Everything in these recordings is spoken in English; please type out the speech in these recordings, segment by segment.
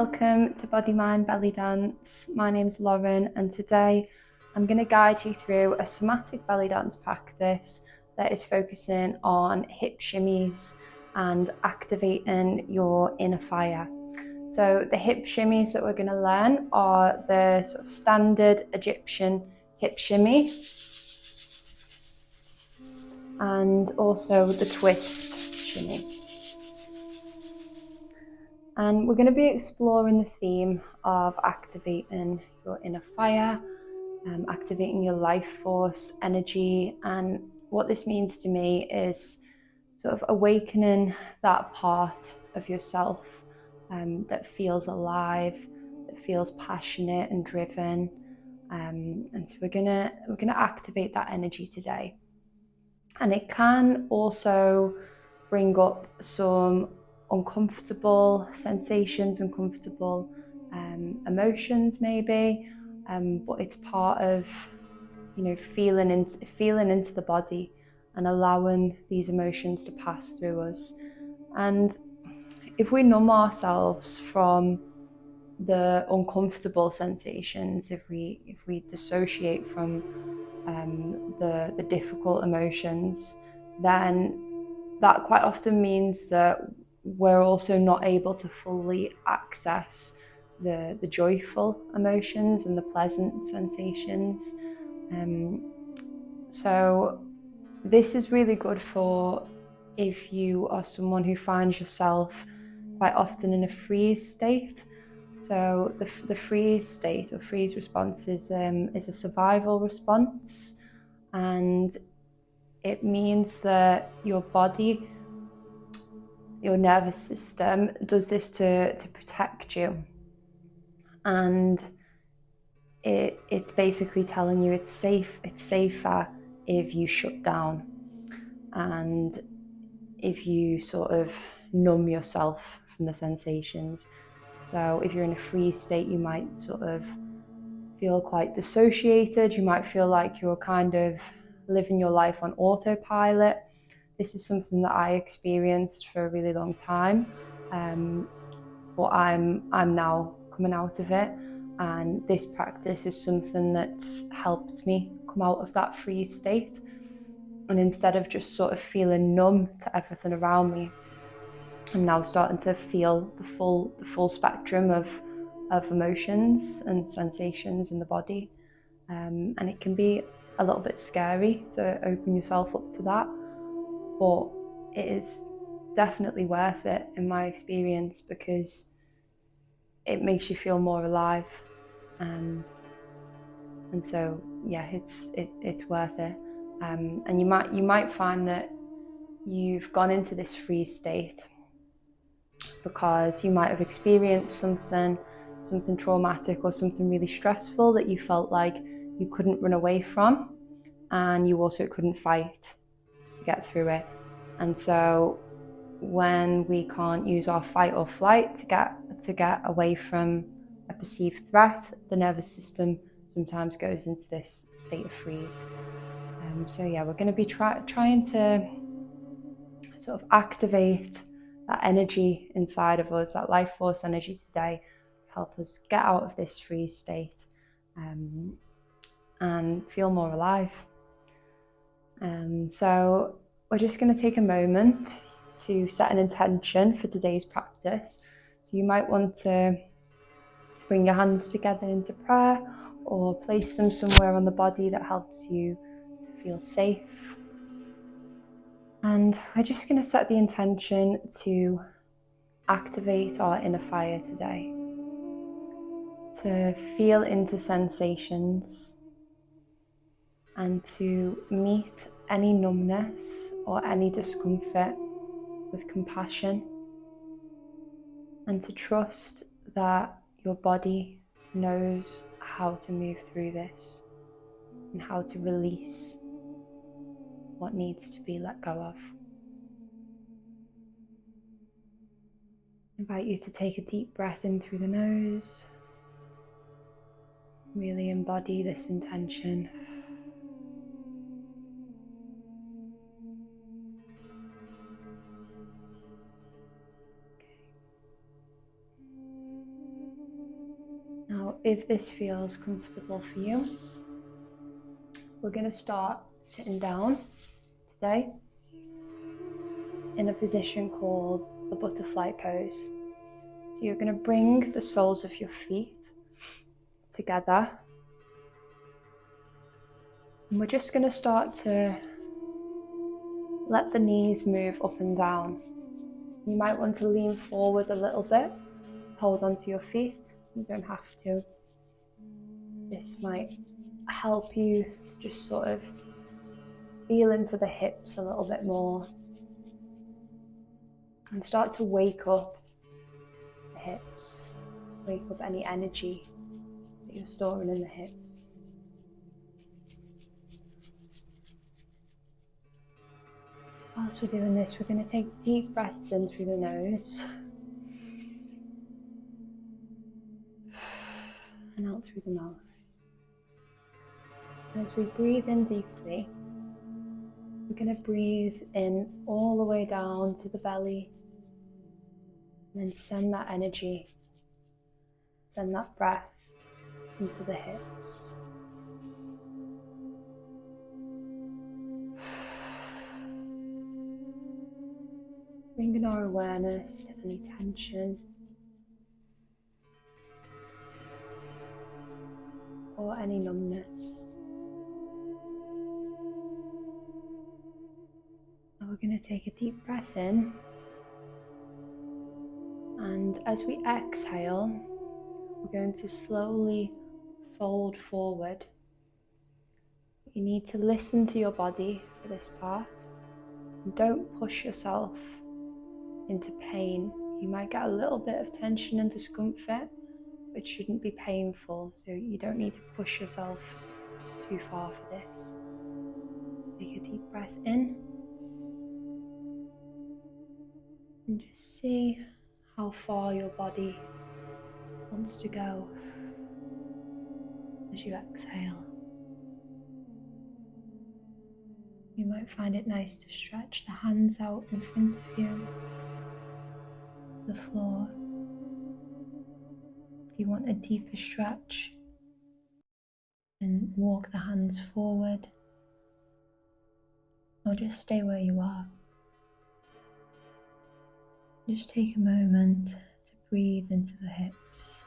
welcome to Bodymind Bellydance. My name's Lauren, and today I'm going to guide you through a somatic belly dance practice that is focusing on hip shimmies and activating your inner fire. So the hip shimmies that we're going to learn are the sort of standard Egyptian hip shimmy and also the twist shimmy. And we're going to be exploring the theme of activating your inner fire, activating your life force, energy. And what this means to me is sort of awakening that part of yourself that feels alive, that feels passionate and driven. And so we're gonna activate that energy today. And it can also bring up some uncomfortable sensations, uncomfortable emotions maybe, but it's part of, feeling into the body and allowing these emotions to pass through us. And if we numb ourselves from the uncomfortable sensations, if we dissociate from the difficult emotions, then that quite often means that we're also not able to fully access the joyful emotions and the pleasant sensations. So this is really good for if you are someone who finds yourself quite often in a freeze state. So the freeze state or freeze response is a survival response, and it means that your body, your nervous system does this to protect you, and it's basically telling you it's safer if you shut down and if you sort of numb yourself from the sensations. So if you're in a freeze state, you might sort of feel quite dissociated. You might feel like you're kind of living your life on autopilot. This is something that I experienced for a really long time, but I'm now coming out of it, and this practice is something that's helped me come out of that freeze state. And instead of just sort of feeling numb to everything around me, I'm now starting to feel the full spectrum of emotions and sensations in the body, and it can be a little bit scary to open yourself up to that, but it is definitely worth it in my experience, because it makes you feel more alive, and so yeah, it's worth it. And you might find that you've gone into this freeze state because you might have experienced something traumatic or something really stressful that you felt like you couldn't run away from, and you also couldn't fight to get through it. And so when we can't use our fight or flight to get away from a perceived threat, the nervous system sometimes goes into this state of freeze. So yeah, we're going to be trying to sort of activate that energy inside of us, that life force energy today, to help us get out of this freeze state and feel more alive. So we're just going to take a moment to set an intention for today's practice. So you might want to bring your hands together into prayer, or place them somewhere on the body that helps you to feel safe. And we're just going to set the intention to activate our inner fire today, to feel into sensations and to meet any numbness or any discomfort with compassion, and to trust that your body knows how to move through this and how to release what needs to be let go of. I invite you to take a deep breath in through the nose. Really embody this intention. if this feels comfortable for you, we're going to start sitting down today in a position called the butterfly pose. So you're going to bring the soles of your feet together, and we're just going to start to let the knees move up and down. You might want to lean forward a little bit, hold onto your feet. You don't have to. This might help you to just sort of feel into the hips a little bit more and start to wake up the hips, wake up any energy that you're storing in the hips. Whilst we're doing this, we're going to take deep breaths in through the nose and out through the mouth. As we breathe in deeply, we're going to breathe in all the way down to the belly, and then send that energy, send that breath into the hips. Bringing our awareness to any tension or any numbness. And we're going to take a deep breath in, and as we exhale, we're going to slowly fold forward. You need to listen to your body for this part. And don't push yourself into pain. You might get a little bit of tension and discomfort, but it shouldn't be painful, so you don't need to push yourself too far for this. Take a deep breath in and just see how far your body wants to go as you exhale. You might find it nice to stretch the hands out in front of you, the floor. If you want a deeper stretch, then walk the hands forward, or just stay where you are. Just take a moment to breathe into the hips.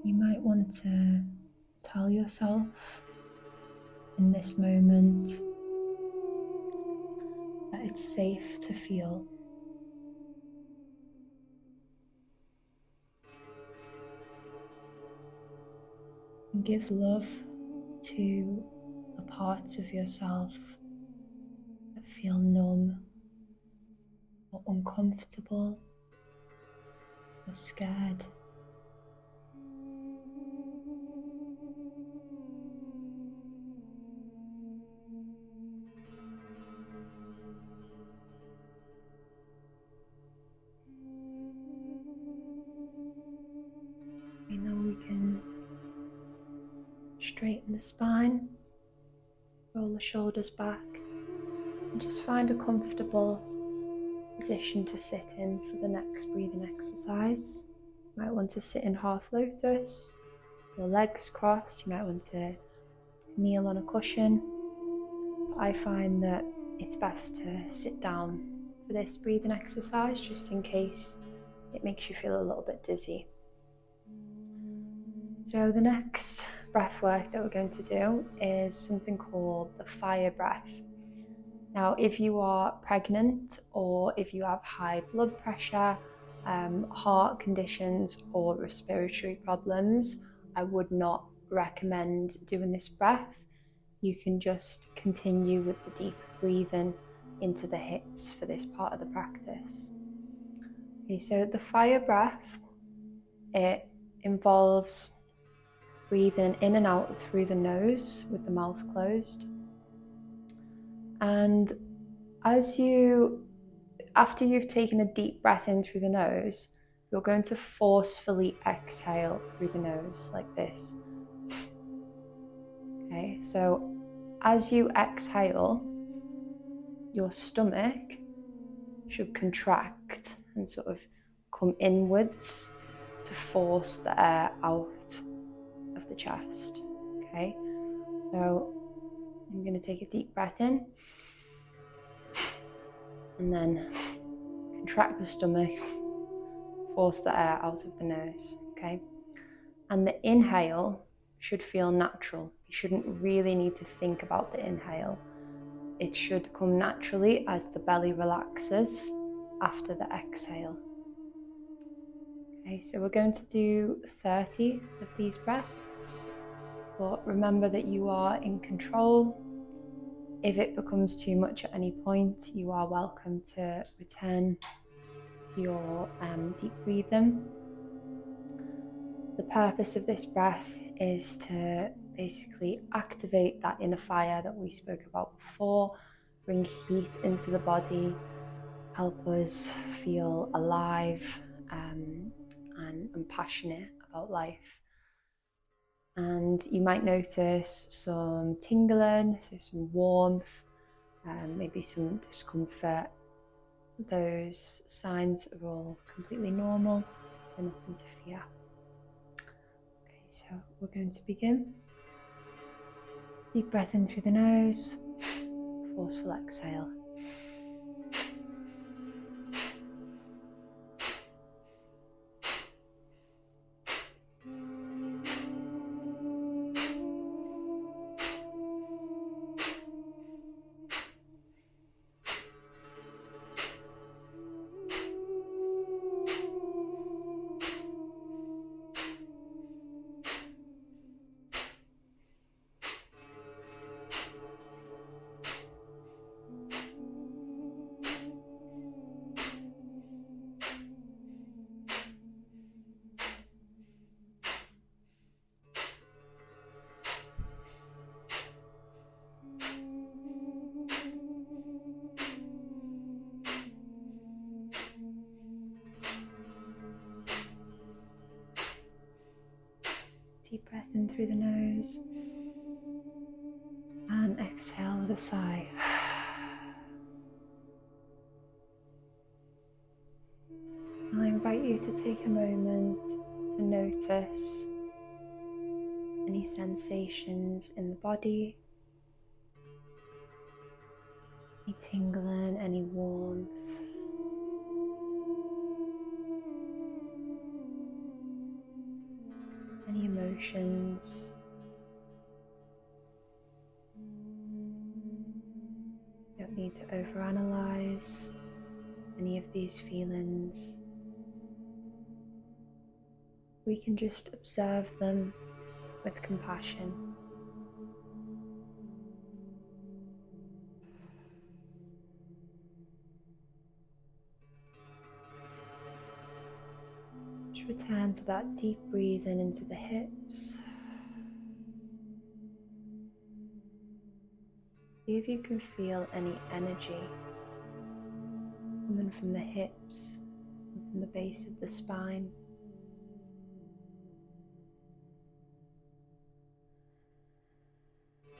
You might want to tell yourself in this moment that it's safe to feel. And give love to the parts of yourself that feel numb or uncomfortable or scared. We know we can straighten the spine, roll the shoulders back, and just find a comfortable position to sit in for the next breathing exercise. You might want to sit in half lotus, your legs crossed. You might want to kneel on a cushion. But I find that it's best to sit down for this breathing exercise, just in case it makes you feel a little bit dizzy. So the next breath work that we're going to do is something called the fire breath. Now, if you are pregnant or if you have high blood pressure, heart conditions or respiratory problems, I would not recommend doing this breath. You can just continue with the deep breathing into the hips for this part of the practice. Okay, so the fire breath, it involves breathing in and out through the nose with the mouth closed. And After you've taken a deep breath in through the nose, you're going to forcefully exhale through the nose like this. Okay, so as you exhale, your stomach should contract and sort of come inwards to force the air out of the chest. Okay, so I'm going to take a deep breath in and then contract the stomach, force the air out of the nose. Okay, and the inhale should feel natural. You shouldn't really need to think about the inhale. It should come naturally as the belly relaxes after the exhale. Okay, so we're going to do 30 of these breaths, but remember that you are in control. If it becomes too much at any point, you are welcome to return to your deep breathing. The purpose of this breath is to basically activate that inner fire that we spoke about before, bring heat into the body, help us feel alive and passionate about life. And you might notice some tingling, so some warmth, maybe some discomfort. Those signs are all completely normal and nothing to fear. Okay, so we're going to begin. Deep breath in through the nose, forceful exhale. Deep breath in through the nose and exhale with a sigh. I invite you to take a moment to notice any sensations in the body, any tingling, any warmth. Any emotions. You don't need to overanalyze any of these feelings. We can just observe them with compassion. Just return to that deep breathing into the hips. See if you can feel any energy coming from the hips and from the base of the spine.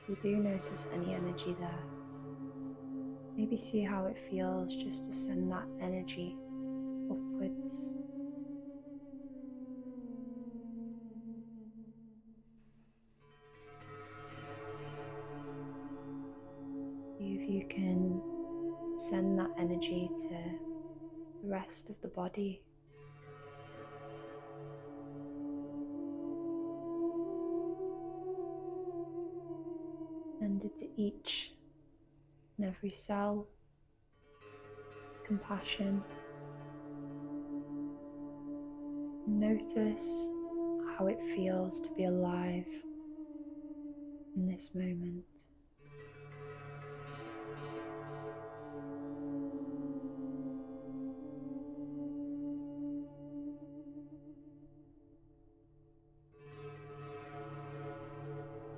If you do notice any energy there, maybe see how it feels just to send that energy upwards. See if you can send that energy to the rest of the body. Send it to each and every cell. Compassion. Notice how it feels to be alive in this moment.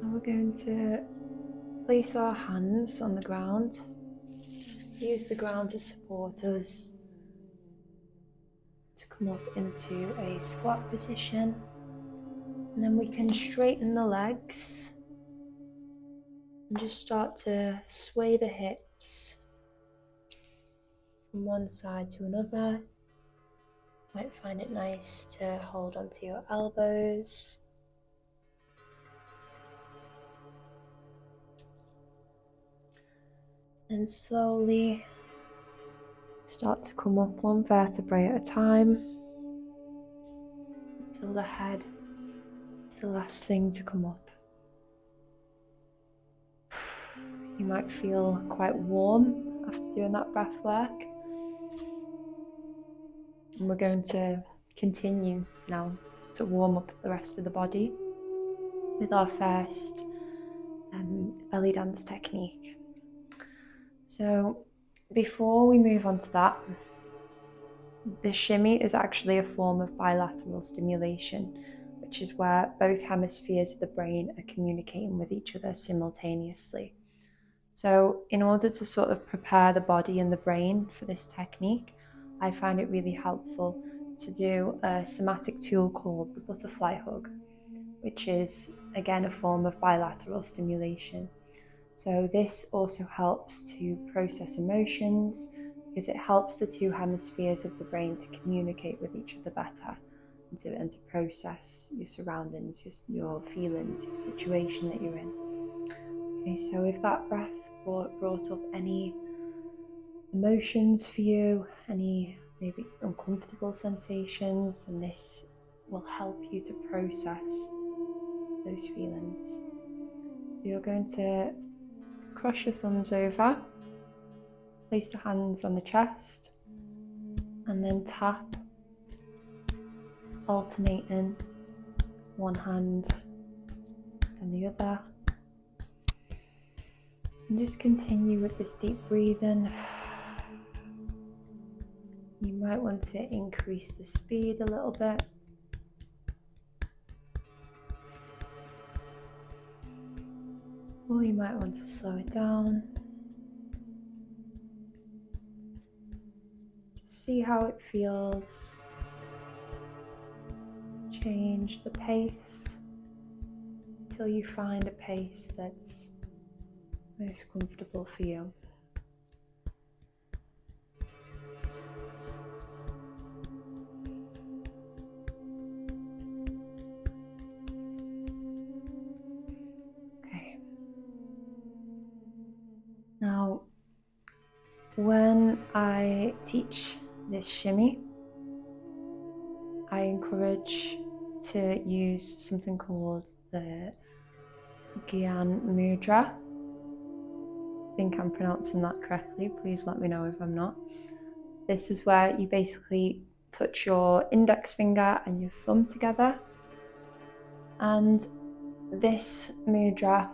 And we're going to place our hands on the ground use the ground to support us, to come up into a squat position. And then we can straighten the legs and just start to sway the hips from one side to another. Might find it nice to hold onto your elbows. And slowly start to come up one vertebrae at a time until the head is the last thing to come up. You might feel quite warm after doing that breath work. And we're going to continue now to warm up the rest of the body with our first belly dance technique. So before we move on to that, the shimmy is actually a form of bilateral stimulation, which is where both hemispheres of the brain are communicating with each other simultaneously. So in order to sort of prepare the body and the brain for this technique, I find it really helpful to do a somatic tool called the butterfly hug, which is again a form of bilateral stimulation. So this also helps to process emotions because it helps the two hemispheres of the brain to communicate with each other better and to process your surroundings, your feelings, your situation that you're in. Okay, so if that breath brought up any emotions for you, any maybe uncomfortable sensations, then this will help you to process those feelings. So you're going to cross your thumbs over, place the hands on the chest, and then tap, alternating one hand and the other. And just continue with this deep breathing. You might want to increase the speed a little bit. Or you might want to slow it down. Just see how it feels. Change the pace until you find a pace that's most comfortable for you. Okay. Now, when I teach this shimmy, I encourage to use something called the Gyan Mudra. I think I'm pronouncing that correctly. Please let me know if I'm not. This is where you basically touch your index finger and your thumb together. And this mudra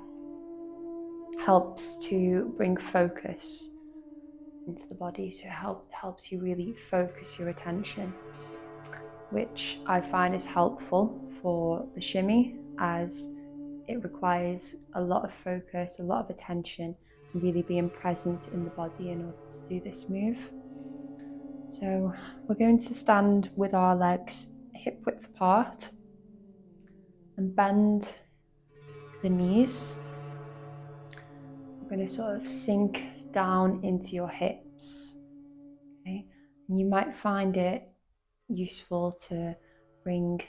helps to bring focus into the body. So it helps you really focus your attention, which I find is helpful for the shimmy as it requires a lot of focus, a lot of attention, and really being present in the body in order to do this move. So we're going to stand with our legs hip width apart and bend the knees. We're going to sort of sink down into your hips. Okay? And you might find it useful to bring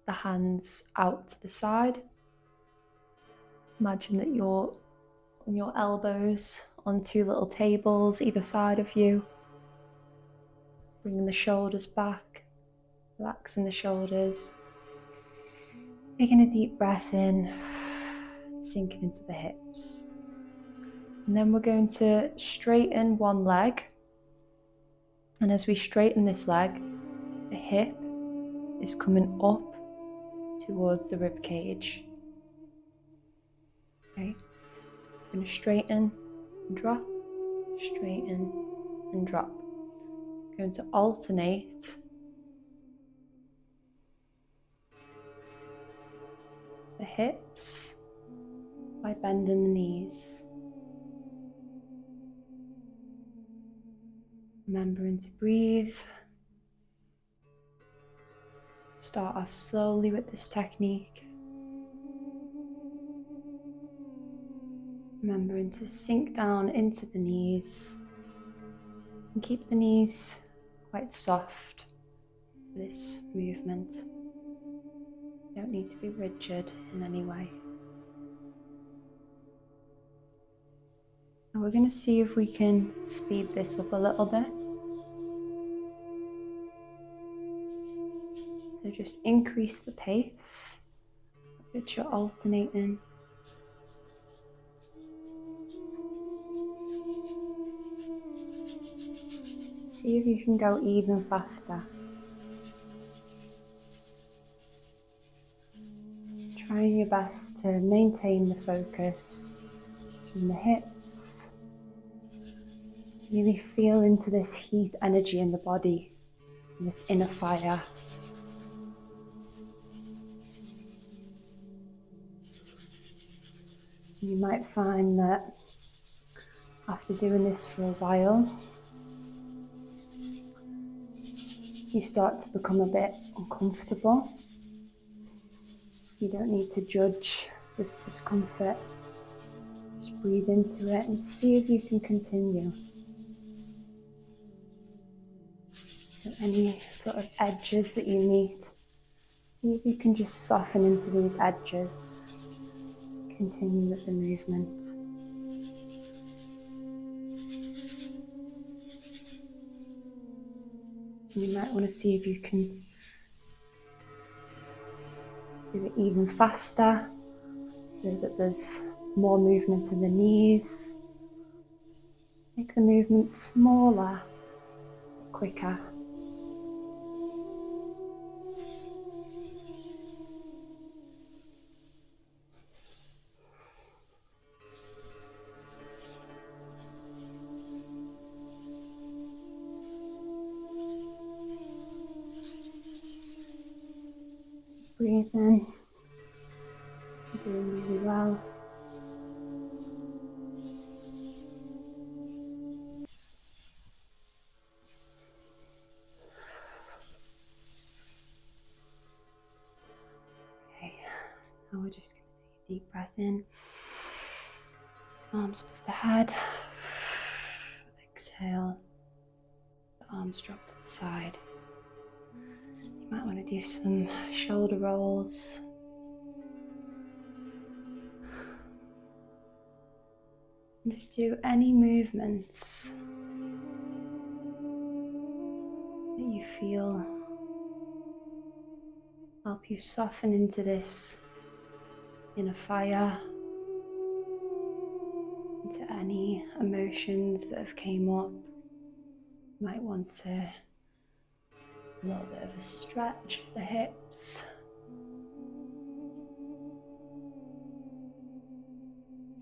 the hands out to the side. Imagine that you're on your elbows on two little tables either side of you. Bringing the shoulders back, relaxing the shoulders. Taking a deep breath in, sinking into the hips. And then we're going to straighten one leg. And as we straighten this leg, the hip is coming up towards the rib cage. Okay, we're going to straighten and drop, straighten and drop. We're going to alternate the hips by bending the knees. Remembering to breathe. Start off slowly with this technique. Remembering to sink down into the knees and keep the knees quite soft for this movement. You don't need to be rigid in any way. And we're going to see if we can speed this up a little bit. So just increase the pace at which you're alternating. See if you can go even faster. Trying your best to maintain the focus in the hips. Really feel into this heat energy in the body, this inner fire. You might find that after doing this for a while, you start to become a bit uncomfortable. You don't need to judge this discomfort. Just breathe into it and see if you can continue. So any sort of edges that you meet, see if you can just soften into these edges. Continue with the movement. You might want to see if you can do it even faster so that there's more movement in the knees. Make the movement smaller, quicker. Breathe in. You're doing really well. Okay, now we're just going to take a deep breath in. Arms above the head. Exhale. The arms drop to the side. You might want to do some shoulder rolls. And just do any movements that you feel help you soften into this inner fire, into any emotions that have came up. You might want to a little bit of a stretch of the hips.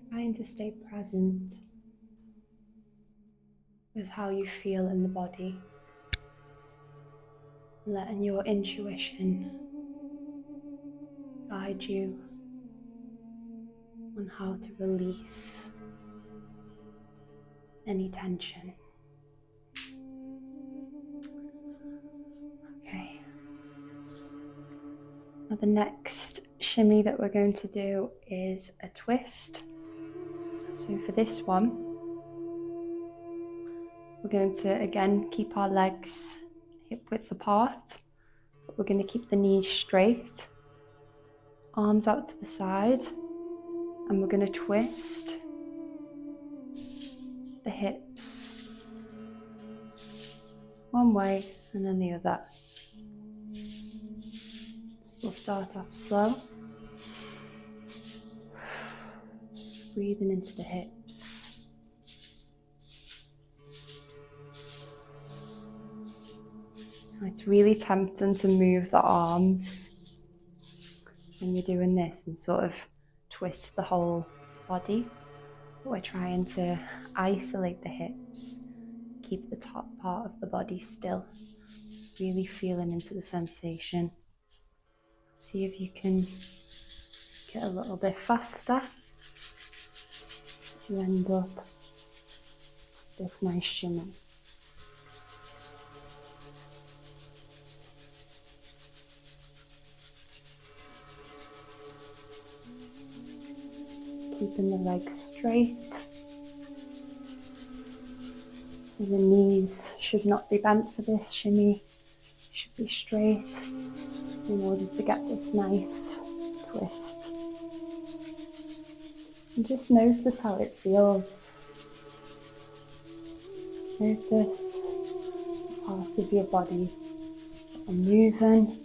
Trying to stay present with how you feel in the body. Letting your intuition guide you on how to release any tension. Okay. Now the next shimmy that we're going to do is a twist. So for this one, we're going to again keep our legs hip width apart, but we're going to keep the knees straight, arms out to the side, and we're going to twist the hips one way and then the other. We'll start off slow, breathing into the hips. Now it's really tempting to move the arms when you're doing this and sort of twist the whole body, but we're trying to isolate the hips, keep the top part of the body still, really feeling into the sensation. See if you can get a little bit faster to end up this nice shimmy. keeping the legs straight. The knees should not be bent for this shimmy, should be straight in order to get this nice twist. And just notice how it feels. Notice the parts of your body that are moving.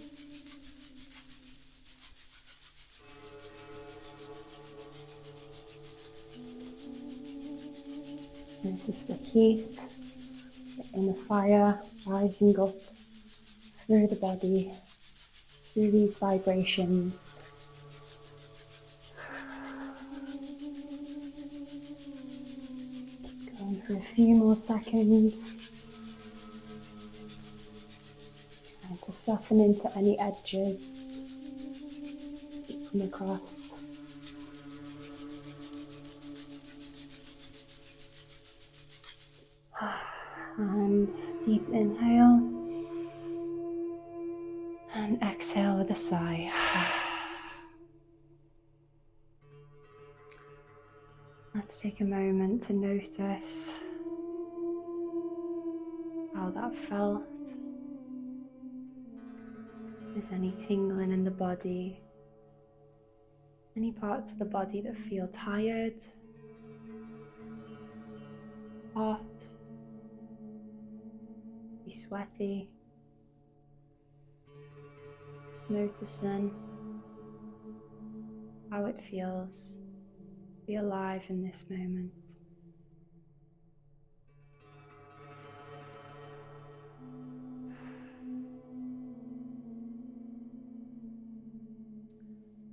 Notice the heat, the inner fire rising up through the body, through these vibrations. Keep going for a few more seconds. And to soften into any edges that come across. And deep inhale and exhale with a sigh. Let's take a moment to notice how that felt. If there's any tingling in the body, any parts of the body that feel tired, hot, sweaty. Noticing how it feels to be alive in this moment.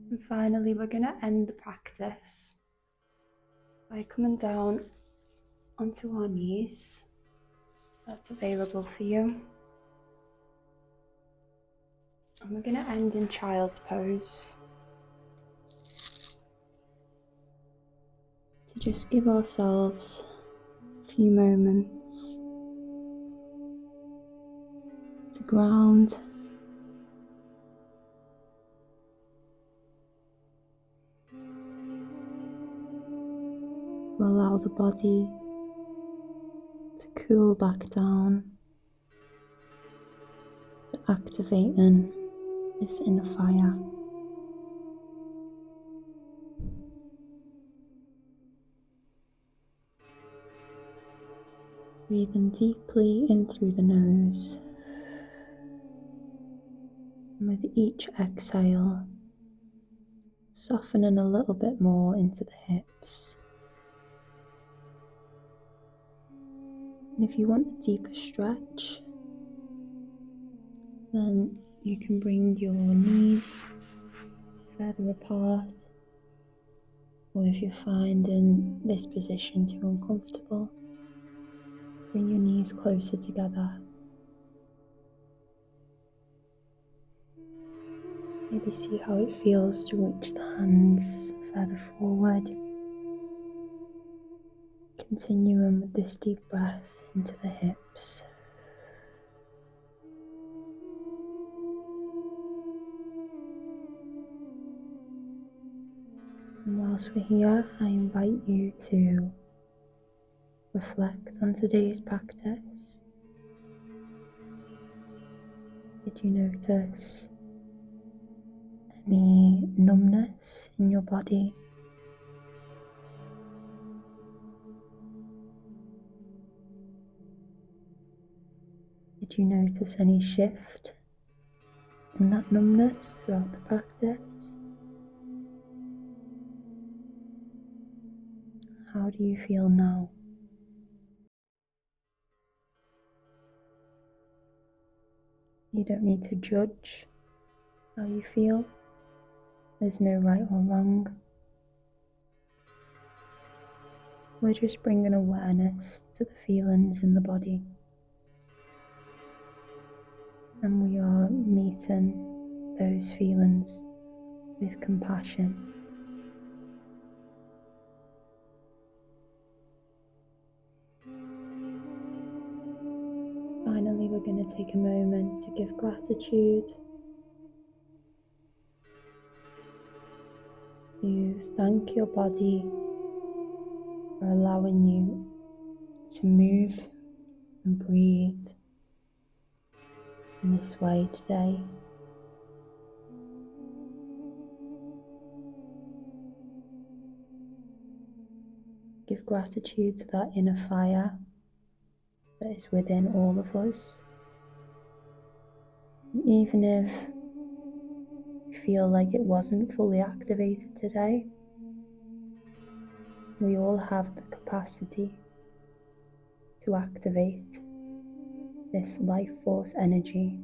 And finally, we're going to end the practice by coming down onto our knees. That's available for you. And we're going to end in child's pose. To just give ourselves a few moments to ground, to allow the body to cool back down, to activating this inner fire. Breathing deeply in through the nose, and with each exhale, softening a little bit more into the hips. And if you want a deeper stretch, then you can bring your knees further apart, or if you're finding this position too uncomfortable, bring your knees closer together. Maybe see how it feels to reach the hands further forward. Continuing with this deep breath into the hips. And whilst we're here, I invite you to reflect on today's practice. Did you notice any numbness in your body? Did you notice any shift in that numbness throughout the practice? How do you feel now? You don't need to judge how you feel. There's no right or wrong. We're just bringing awareness to the feelings in the body. And we are meeting those feelings with compassion. Finally, we're going to take a moment to give gratitude to thank your body for allowing you to move and breathe in this way today. Give gratitude to that inner fire that is within all of us. And even if you feel like it wasn't fully activated today, we all have the capacity to activate this life force energy,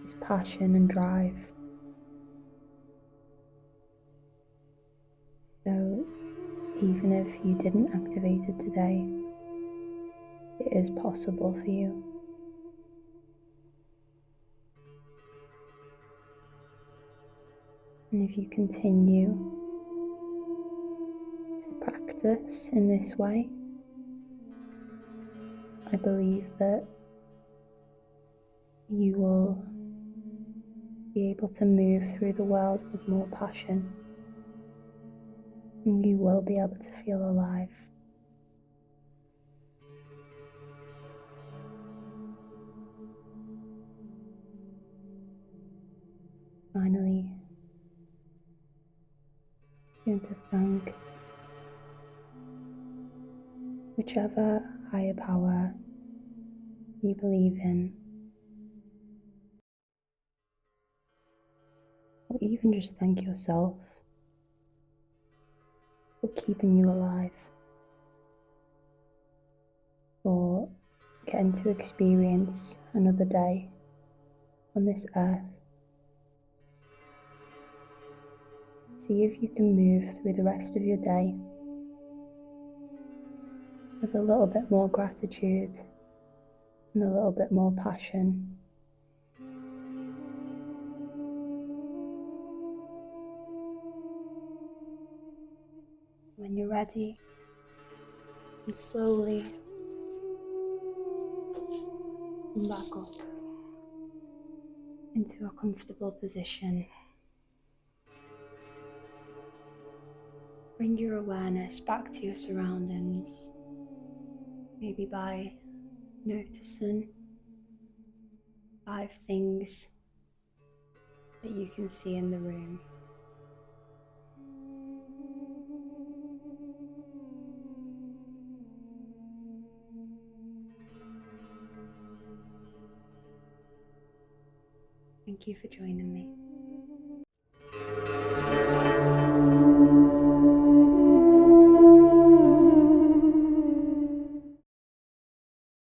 this passion and drive. So even if you didn't activate it today, it is possible for you. And if you continue to practice in this way, I believe that you will be able to move through the world with more passion, and you will be able to feel alive. Finally, I'm going to thank whichever higher power you believe in, or even just thank yourself for keeping you alive, for getting to experience another day on this earth. See if you can move through the rest of your day with a little bit more gratitude and a little bit more passion. When you're ready, and slowly come back up into a comfortable position. Bring your awareness back to your surroundings, maybe by noticing 5 things that you can see in the room. Thank you for joining me.